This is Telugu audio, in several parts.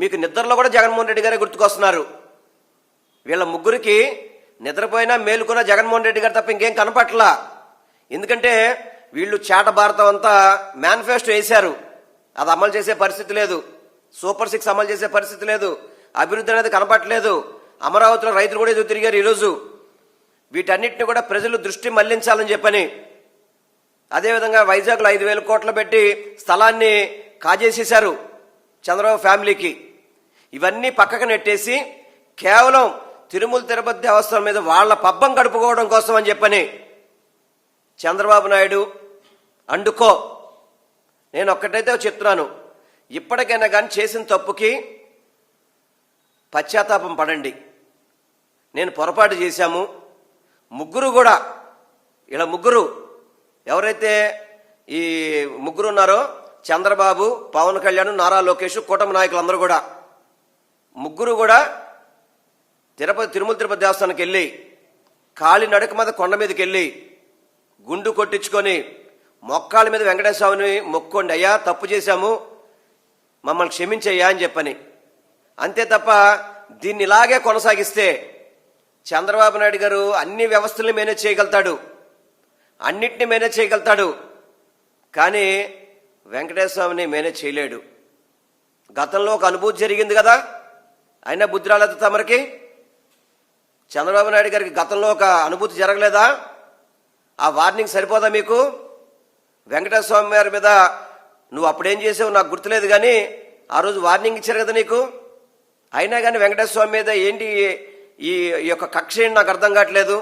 మీకు నిద్రలో కూడా జగన్మోహన్ రెడ్డి గారే గుర్తుకొస్తున్నారు. వీళ్ళ ముగ్గురికి నిద్రపోయినా మేలుకున్న జగన్మోహన్ రెడ్డి గారు తప్ప ఇంకేం కనపట్లా. ఎందుకంటే వీళ్ళు చేట భారతం అంతా మేనిఫెస్టో వేశారు, అది అమలు చేసే పరిస్థితి లేదు. సూపర్ 6 అమలు చేసే పరిస్థితి లేదు. అభివృద్ధి అనేది కనపట్లేదు. అమరావతిలో రైతులు కూడా ఎదురు తిరిగారు ఈరోజు. వీటన్నిటిని కూడా ప్రజలు దృష్టి మళ్లించాలని చెప్పని, అదేవిధంగా వైజాగ్లో 5,000 కోట్లు పెట్టి స్థలాన్ని కాజేసేశారు చంద్రబాబు ఫ్యామిలీకి. ఇవన్నీ పక్కకు నెట్టేసి కేవలం తిరుమల తిరుపతి దేవస్థానం మీద వాళ్ల పబ్బం గడుపుకోవడం కోసం అని చెప్పని చంద్రబాబు నాయుడు అండుకో. నేను ఒక్కటైతే చెప్తున్నాను, ఇప్పటికైనా కానీ చేసిన తప్పుకి పశ్చాత్తాపం పడండి. నేను పొరపాటు చేశాము. ముగ్గురు కూడా, ఇలా ముగ్గురు ఎవరైతే ఈ ముగ్గురు ఉన్నారో, చంద్రబాబు, పవన్ కళ్యాణ్, నారా లోకేష్, కూటమి నాయకులందరూ కూడా, ముగ్గురు కూడా తిరుమల తిరుపతి దేవస్థానానికి వెళ్ళి కాళీ నడక మీద కొండ మీదకి వెళ్ళి గుండు కొట్టించుకొని మొక్కాళ్ళ మీద వెంకటేశ్వర స్వామిని మొక్కోండి, అయ్యా తప్పు చేశాము మమ్మల్ని క్షమించయ్యా అని చెప్పని. అంతే తప్ప దీన్ని ఇలాగే కొనసాగిస్తే చంద్రబాబు నాయుడు గారు అన్ని వ్యవస్థల్ని మేనేజ్ చేయగలుగుతాడు, అన్నిటినీ మేనేజ్ చేయగలుగుతాడు, కానీ వెంకటేశ్వర స్వామిని మేనేజ్ చేయలేడు. గతంలో ఒక అనుభూతి జరిగింది కదా, అయినా బుద్ధి రాలేదు తమరికి. చంద్రబాబు నాయుడు గారికి గతంలో ఒక అనుభూతి జరగలేదా? ఆ వార్నింగ్ సరిపోదా మీకు? వెంకటేశ్వర స్వామి గారి మీద నువ్వు అప్పుడేం చేసావు నాకు గుర్తులేదు, కానీ ఆ రోజు వార్నింగ్ ఇచ్చారు కదా నీకు. అయినా కానీ వెంకటేశ్వర స్వామి మీద ఏంటి ఈ యొక్క కక్ష ఏంటి నాకు అర్థం కావట్లేదు.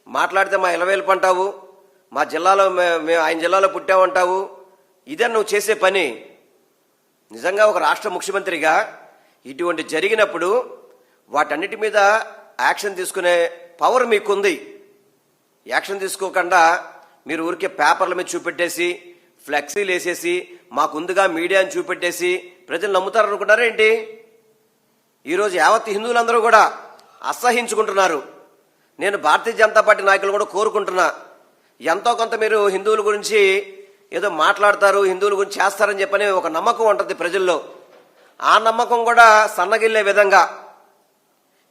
మాట్లాడితే మా ఇలవేలుపు అంటావు, మా జిల్లాలో మేము ఆయన జిల్లాలో పుట్టామంటావు. ఇదే నువ్వు చేసే పని. నిజంగా ఒక రాష్ట్ర ముఖ్యమంత్రిగా ఇటువంటి జరిగినప్పుడు వాటన్నిటి మీద యాక్షన్ తీసుకునే పవర్ మీకుంది. యాక్షన్ తీసుకోకుండా మీరు ఊరికే పేపర్ల మీద చూపెట్టేసి, ఫ్లెక్సీలు వేసేసి, మాకుందిగా మీడియాని చూపెట్టేసి ప్రజలు నమ్ముతారనుకుంటారా ఏంటి? ఈరోజు యావత్ హిందువులందరూ కూడా అసహించుకుంటున్నారు. నేను భారతీయ జనతా పార్టీ నాయకులు కూడా కోరుకుంటున్నా, ఎంతో కొంత మీరు హిందువుల గురించి ఏదో మాట్లాడతారు, హిందువుల గురించి చేస్తారని చెప్పని ఒక నమ్మకం ఉంటుంది ప్రజల్లో. ఆ నమ్మకం కూడా సన్నగిల్లే విధంగా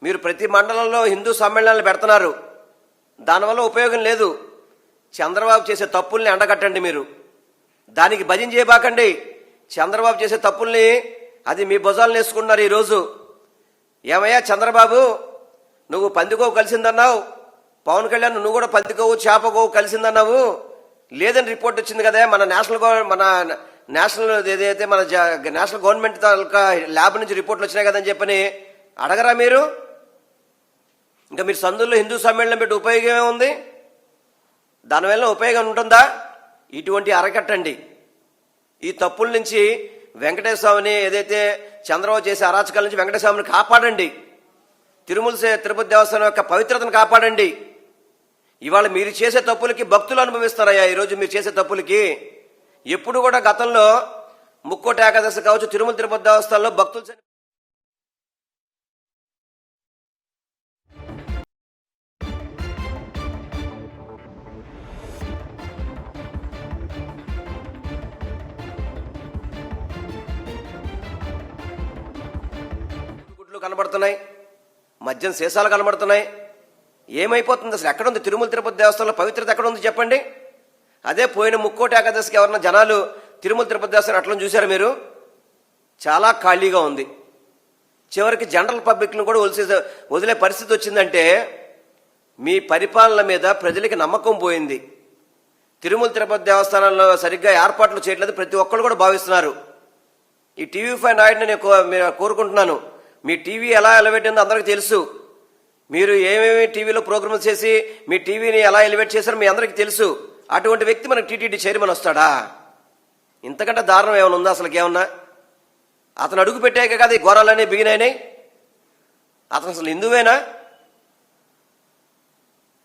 మీరు ప్రతి మండలంలో హిందూ సమ్మేళనాలు పెడుతున్నారు. దానివల్ల ఉపయోగం లేదు. చంద్రబాబు చేసే తప్పుల్ని ఎండగట్టండి. మీరు దానికి భజన చేయబాకండి. చంద్రబాబు చేసే తప్పుల్ని అది మీ భుజాలను వేసుకున్నారు ఈరోజు. ఏమయ్యా చంద్రబాబు, నువ్వు పందికోవు కలిసిందన్నావు, పవన్ కళ్యాణ్ నువ్వు కూడా పందికోవు చేపకోవు కలిసిందన్నావు, లేదని రిపోర్ట్ వచ్చింది కదా. మన నేషనల్ ఏదైతే మన నేషనల్ గవర్నమెంట్ తాలూకా ల్యాబ్ నుంచి రిపోర్ట్లు వచ్చినాయి కదని చెప్పని అడగరా మీరు? ఇంకా మీరు సందుల్లో హిందూ సమ్మేళనం పెట్టి ఉపయోగం ఏముంది? దానివల్ల ఉపయోగం ఉంటుందా? ఇటువంటి అరకట్టండి. ఈ తప్పుల నుంచి వెంకటేశ్వర స్వామిని, ఏదైతే చంద్రబాబు చేసే అరాచకాల నుంచి వెంకటేశ్వర స్వామిని కాపాడండి. తిరుమల తిరుపతి దేవస్థానం యొక్క పవిత్రతను కాపాడండి. ఇవాళ మీరు చేసే తప్పులకి భక్తులు అనుభవిస్తారయ్యా. ఈరోజు మీరు చేసే తప్పులకి ఎప్పుడు కూడా గతంలో ముక్కోటి ఏకాదశి కావచ్చు, తిరుమల తిరుపతి దేవస్థానంలో భక్తులు కనబడుతున్నాయి, మద్యం సీసాలు కనబడుతున్నాయి. ఏమైపోతుంది అసలు? ఎక్కడుంది తిరుమల తిరుపతి దేవస్థానంలో పవిత్రత? ఎక్కడుంది చెప్పండి? అదే పోయిన ముక్కోటి ఏకాదశికి ఎవరన్నా జనాలు తిరుమల తిరుపతి దేవస్థానం అట్లా చూసారు మీరు? చాలా ఖాళీగా ఉంది. చివరికి జనరల్ పబ్లిక్ను కూడా వదిలే పరిస్థితి వచ్చిందంటే మీ పరిపాలన మీద ప్రజలకి నమ్మకం పోయింది. తిరుమల తిరుపతి దేవస్థానంలో సరిగ్గా ఏర్పాట్లు చేయట్లేదు ప్రతి ఒక్కరు కూడా భావిస్తున్నారు. ఈ TV5 నాయుడిని నేను కోరుకుంటున్నాను, మీ టీవీ ఎలా ఎలివేట్ అయిందో అందరికీ తెలుసు. మీరు ఏమేమి టీవీలో ప్రోగ్రామ్స్ చేసి మీ టీవీని ఎలా ఎలివేట్ చేశారో మీ అందరికీ తెలుసు. అటువంటి వ్యక్తి మనకు టీటీడీ చైర్మన్ వస్తాడా? ఇంతకంటే దారుణం ఏమైనా ఉందా అసలుకి? ఏమన్నా అతను అడుగు పెట్టాక కదా ఈ ఘోరాలన్నీ బిగినాయినాయి. అతను అసలు హిందువేనా?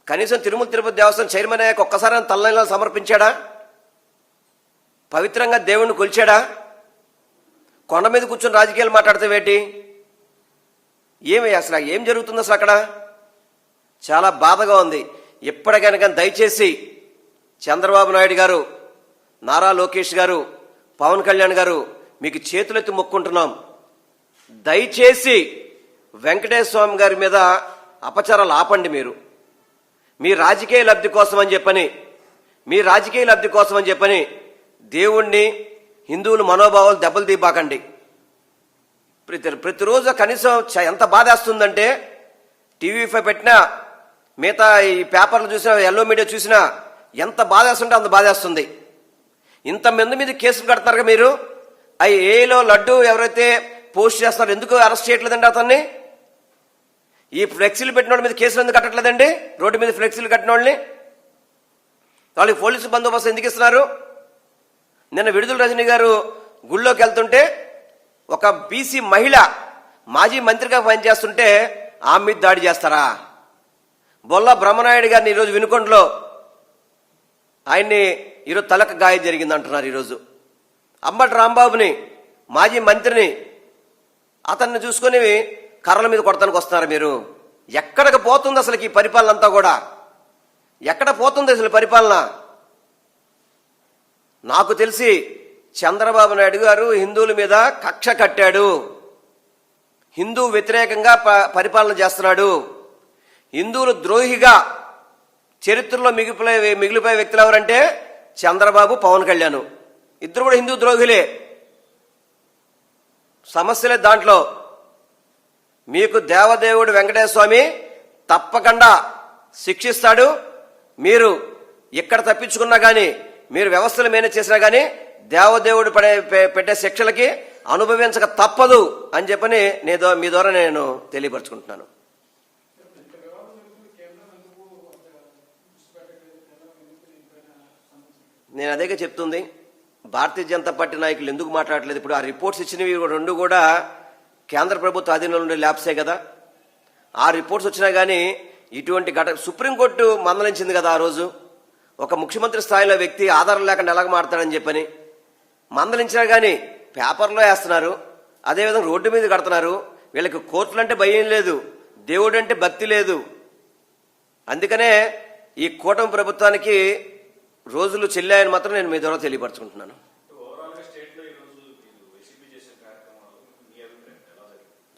కనీసం తిరుమల తిరుపతి దేవస్థానం చైర్మన్ అయ్యాక ఒక్కసారి తలనీలా సమర్పించాడా? పవిత్రంగా దేవుణ్ణి కొలిచాడా? కొండ మీద కూర్చొని రాజకీయాలు మాట్లాడితే ఏమి అసలు ఏం జరుగుతుంది అసలు అక్కడ? చాలా బాధగా ఉంది. ఎప్పటికైనా కానీ దయచేసి చంద్రబాబు నాయుడు గారు, నారా లోకేష్ గారు, పవన్ కళ్యాణ్ గారు, మీకు చేతులెత్తి మొక్కుంటున్నాం, దయచేసి వెంకటేశ్వర స్వామి గారి మీద అపచారాలు ఆపండి. మీరు మీ రాజకీయ లబ్ధి కోసం అని చెప్పని దేవుణ్ణి, హిందువుల మనోభావాలు దెబ్బలు తీపాకండి. ప్రతిరోజు కనీసం ఎంత బాధేస్తుందంటే టీవీ5 పెట్టినా, మిగతా ఈ పేపర్లు చూసినా, ఎల్లో మీడియా చూసినా ఎంత బాధేస్తుంటే అంత బాధేస్తుంది. ఇంతమంది మీద కేసులు కడుతున్నారు మీరు. ఏలో లడ్డు ఎవరైతే పోస్ట్ చేస్తున్నారో ఎందుకు అరెస్ట్ చేయట్లేదండి అతన్ని? ఈ ఫ్లెక్సీలు పెట్టిన వాళ్ళ మీద కేసులు ఎందుకు కట్టట్లేదండి? రోడ్డు మీద ఫ్లెక్సీలు కట్టిన వాళ్ళకి పోలీసు బందోబస్తు ఎందుకు ఇస్తున్నారు? నిన్న విడుదల రజనీ గారు గుళ్ళోకి వెళ్తుంటే ఒక బీసీ మహిళ మాజీ మంత్రిగా పనిచేస్తుంటే ఆమె మీద దాడి చేస్తారా? బొల్ల బ్రహ్మనాయుడు గారిని ఈరోజు వినుకొండలో ఆయన్ని ఈరోజు తలకు గాయం జరిగింది అంటున్నారు. ఈరోజు అంబటి రాంబాబుని, మాజీ మంత్రిని, అతన్ని చూసుకొని కర్రల మీద కొడతానికి వస్తున్నారు మీరు. ఎక్కడికి పోతుంది అసలు ఈ పరిపాలన అంతా కూడా? ఎక్కడ పోతుంది అసలు పరిపాలన? నాకు తెలిసి చంద్రబాబు నాయుడు గారు హిందువుల మీద కక్ష కట్టాడు. హిందూ వ్యతిరేకంగా పరిపాలన చేస్తున్నాడు. హిందువులు ద్రోహిగా చరిత్రలో మిగిలిపోయే వ్యక్తులు ఎవరంటే చంద్రబాబు, పవన్ కళ్యాణ్. ఇద్దరు కూడా హిందూ ద్రోహులే. సమస్యలే దాంట్లో. మీకు దేవదేవుడు వెంకటేశ్వర స్వామి తప్పకుండా శిక్షిస్తాడు. మీరు ఎక్కడ తప్పించుకున్నా కానీ, మీరు వ్యవస్థలు మేనేజ్ చేసినా కానీ దేవదేవుడు పెట్టే శిక్షలకి అనుభవించక తప్పదు అని చెప్పని మీ ద్వారా నేను తెలియపరచుకుంటున్నాను. నేను అదేగా చెప్తుంది. భారతీయ జనతా పార్టీ నాయకులు ఎందుకు మాట్లాడలేదు? ఇప్పుడు ఆ రిపోర్ట్స్ ఇచ్చినవి రెండు కూడా కేంద్ర ప్రభుత్వ ఆధీనంలో ఉండే ల్యాబ్సే కదా. ఆ రిపోర్ట్స్ వచ్చినా కానీ ఇటువంటి సుప్రీంకోర్టు మందలించింది కదా ఆ రోజు. ఒక ముఖ్యమంత్రి స్థాయిలో వ్యక్తి ఆధారం లేకుండా ఎలాగ మాడతాడని చెప్పని మందలించినా కానీ పేపర్లో వేస్తున్నారు. అదేవిధంగా రోడ్డు మీద కడుతున్నారు. వీళ్ళకి కోర్టులు అంటే భయం లేదు, దేవుడు అంటే భక్తి లేదు. అందుకనే ఈ కూటమి ప్రభుత్వానికి రోజులు చెల్లాయని మాత్రం నేను మీ ద్వారా తెలియపరచుకుంటున్నాను.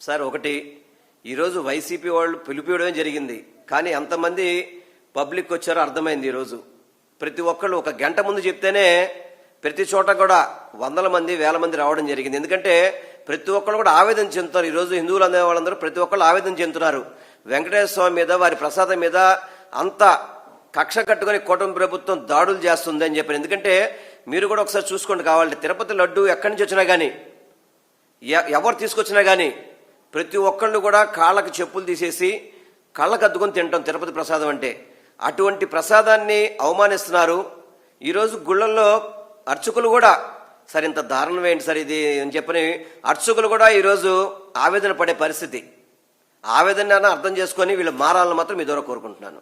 సార్, ఒకటి, ఈరోజు వైసీపీ వాళ్ళు పిలిపియడమే జరిగింది. కానీ ఎంతమంది పబ్లిక్ వచ్చారో అర్థమైంది. ఈరోజు ప్రతి ఒక్కళ్ళు ఒక గంట ముందు చెప్తేనే ప్రతి చోట కూడా వందల మంది, వేల మంది రావడం జరిగింది. ఎందుకంటే ప్రతి ఒక్కళ్ళు కూడా ఆవేదన చెందుతారు. ఈరోజు హిందువులు అనే వాళ్ళందరూ ప్రతి ఒక్కళ్ళు ఆవేదన చెందుతున్నారు. వెంకటేశ్వర స్వామి మీద, వారి ప్రసాదం మీద అంత కక్ష కట్టుకుని కూటమి ప్రభుత్వం దాడులు చేస్తుంది అని చెప్పారు. ఎందుకంటే మీరు కూడా ఒకసారి చూసుకోండి కావాలంటే, తిరుపతి లడ్డు ఎక్కడి నుంచి వచ్చినా కానీ, ఎవరు తీసుకొచ్చినా కానీ ప్రతి ఒక్కళ్ళు కూడా కాళ్ళకి చెప్పులు తీసేసి కళ్ళకు అద్దుకొని తింటాం తిరుపతి ప్రసాదం అంటే. అటువంటి ప్రసాదాన్ని అవమానిస్తున్నారు. ఈరోజు గుళ్ళల్లో అర్చకులు కూడా సరే ఇంత దారుణం ఏంటి సార్ ఇది అని చెప్పని అర్చకులు కూడా ఈరోజు ఆవేదన పడే పరిస్థితి. ఆవేదన అర్థం చేసుకొని వీళ్ళు మారాలని మాత్రం మీ ద్వారా కోరుకుంటున్నాను.